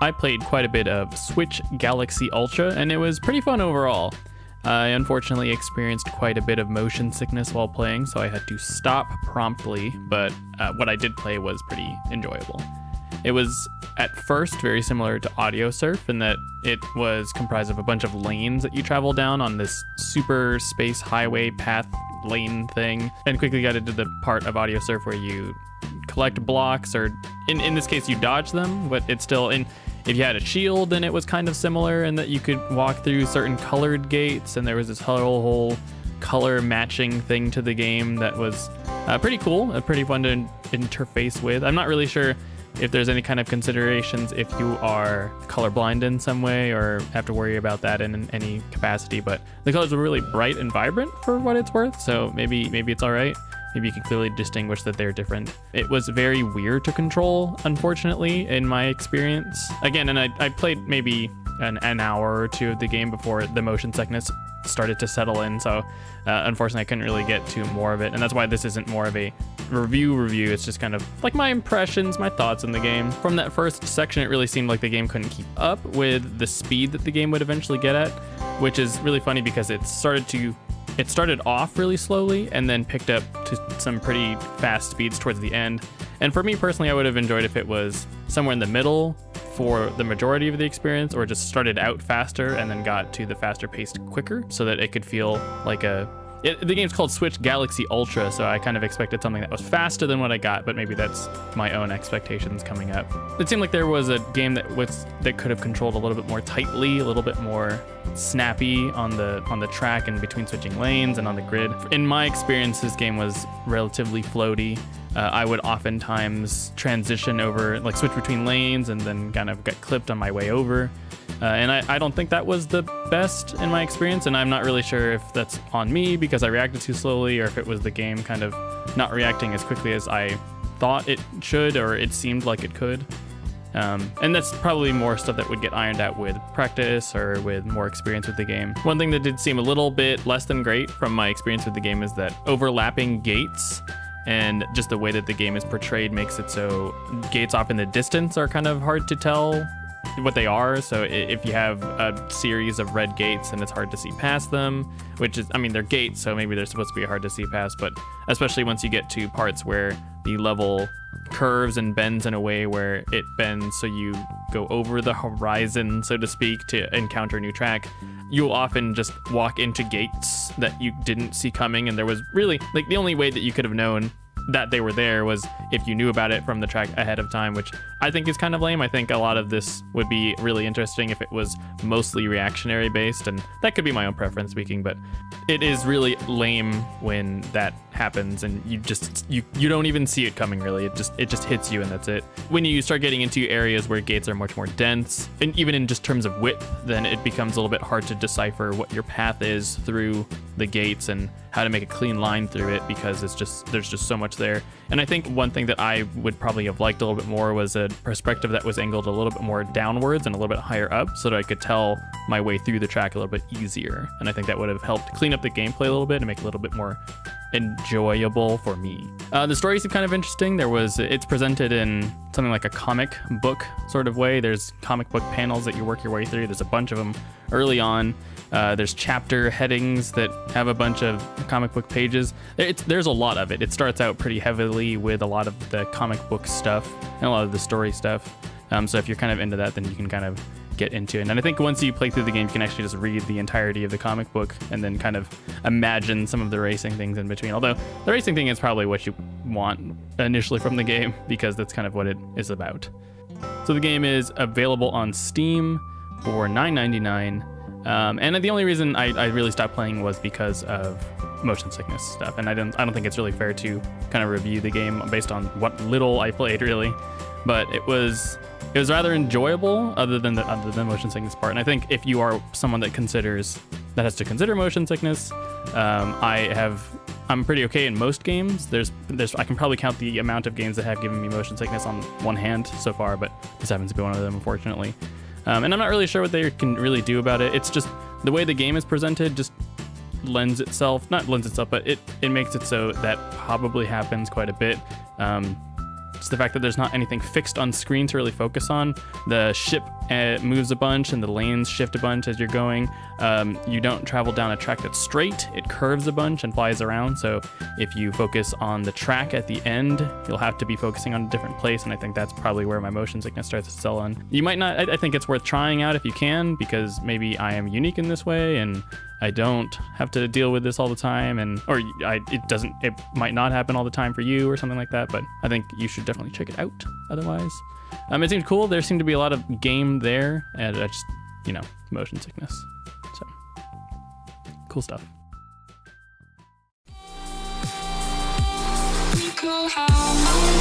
I played quite a bit of Switch Galaxy Ultra, and it was pretty fun overall. I unfortunately experienced quite a bit of motion sickness while playing, so I had to stop promptly, but what I did play was pretty enjoyable. It was at first very similar to Audio Surf in that it was comprised of a bunch of lanes that you travel down on this super space highway path lane thing, and quickly got into the part of Audio Surf where you collect blocks, or in this case you dodge them, but it's still in. If you had a shield, then it was kind of similar in that you could walk through certain colored gates, and there was this whole color matching thing to the game that was pretty cool, pretty fun to interface with. I'm not really sure if there's any kind of considerations if you are colorblind in some way or have to worry about that in any capacity, but the colors were really bright and vibrant for what it's worth, so maybe it's all right. Maybe you can clearly distinguish that they're different. It was very weird to control, unfortunately, in my experience. Again, and I played maybe an hour or two of the game before the motion sickness started to settle in, so unfortunately I couldn't really get to more of it, and that's why this isn't more of a review. It's just kind of like my impressions, my thoughts in the game. From that first section, it really seemed like the game couldn't keep up with the speed that the game would eventually get at, which is really funny because it started off really slowly and then picked up to some pretty fast speeds towards the end. And for me personally, I would have enjoyed if it was somewhere in the middle for the majority of the experience, or just started out faster and then got to the faster paced quicker so that it could feel like the game's called Switch Galaxy Ultra, so I kind of expected something that was faster than what I got, but maybe that's my own expectations coming up. It seemed like there was a game that could have controlled a little bit more tightly, a little bit more snappy on the track and between switching lanes and on the grid. In my experience, this game was relatively floaty. I would oftentimes transition over, like switch between lanes and then kind of get clipped on my way over. And I don't think that was the best in my experience, and I'm not really sure if that's on me because I reacted too slowly, or if it was the game kind of not reacting as quickly as I thought it should, or it seemed like it could. And that's probably more stuff that would get ironed out with practice or with more experience with the game. One thing that did seem a little bit less than great from my experience with the game is that overlapping gates and just the way that the game is portrayed makes it so gates off in the distance are kind of hard to tell what they are. So if you have a series of red gates and it's hard to see past them, which is, I mean, they're gates, so maybe they're supposed to be hard to see past, but especially once you get to parts where the level curves and bends in a way where it bends so you go over the horizon, so to speak, to encounter a new track, you'll often just walk into gates that you didn't see coming, and there was really, like, the only way that you could have known that they were there was if you knew about it from the track ahead of time, which I think is kind of lame. I think a lot of this would be really interesting if it was mostly reactionary based, and that could be my own preference speaking, but it is really lame when that happens and you don't even see it coming really. It just hits you and that's it. When you start getting into areas where gates are much more dense, and even in just terms of width, then it becomes a little bit hard to decipher what your path is through the gates and how to make a clean line through it, because there's just so much there. And I think one thing that I would probably have liked a little bit more was a perspective that was angled a little bit more downwards and a little bit higher up, so that I could tell my way through the track a little bit easier. And I think that would have helped clean up the gameplay a little bit and make it a little bit more enjoyable for me. The story seemed kind of interesting. It's presented in something like a comic book sort of way. There's comic book panels that you work your way through. There's a bunch of them early on. There's chapter headings that have a bunch of comic book pages. There's a lot of it. It starts out pretty heavily with a lot of the comic book stuff and a lot of the story stuff. So if you're kind of into that, then you can kind of get into it. And I think once you play through the game, you can actually just read the entirety of the comic book and then kind of imagine some of the racing things in between. Although the racing thing is probably what you want initially from the game, because that's kind of what it is about. So the game is available on Steam for $9.99. And the only reason I really stopped playing was because of motion sickness stuff. And I don't think it's really fair to kind of review the game based on what little I played really. But it was rather enjoyable other than the motion sickness part. And I think if you are someone that has to consider motion sickness, I'm pretty okay in most games. I can probably count the amount of games that have given me motion sickness on one hand so far, but this happens to be one of them, unfortunately. And I'm not really sure what they can really do about it. It's just the way the game is presented just not lends itself, but it makes it so that probably happens quite a bit. Just the fact that there's not anything fixed on screen to really focus on. The ship moves a bunch and the lanes shift a bunch as you're going. You don't travel down a track that's straight. It curves a bunch and flies around. So if you focus on the track at the end, you'll have to be focusing on a different place. And I think that's probably where my motion sickness starts to settle on. You might not, I think it's worth trying out if you can, because maybe I am unique in this way and I don't have to deal with this all the time, it might not happen all the time for you or something like that, but I think you should definitely check it out otherwise. It seemed cool. There seemed to be a lot of game there, and I just, motion sickness. So, cool stuff. We go home.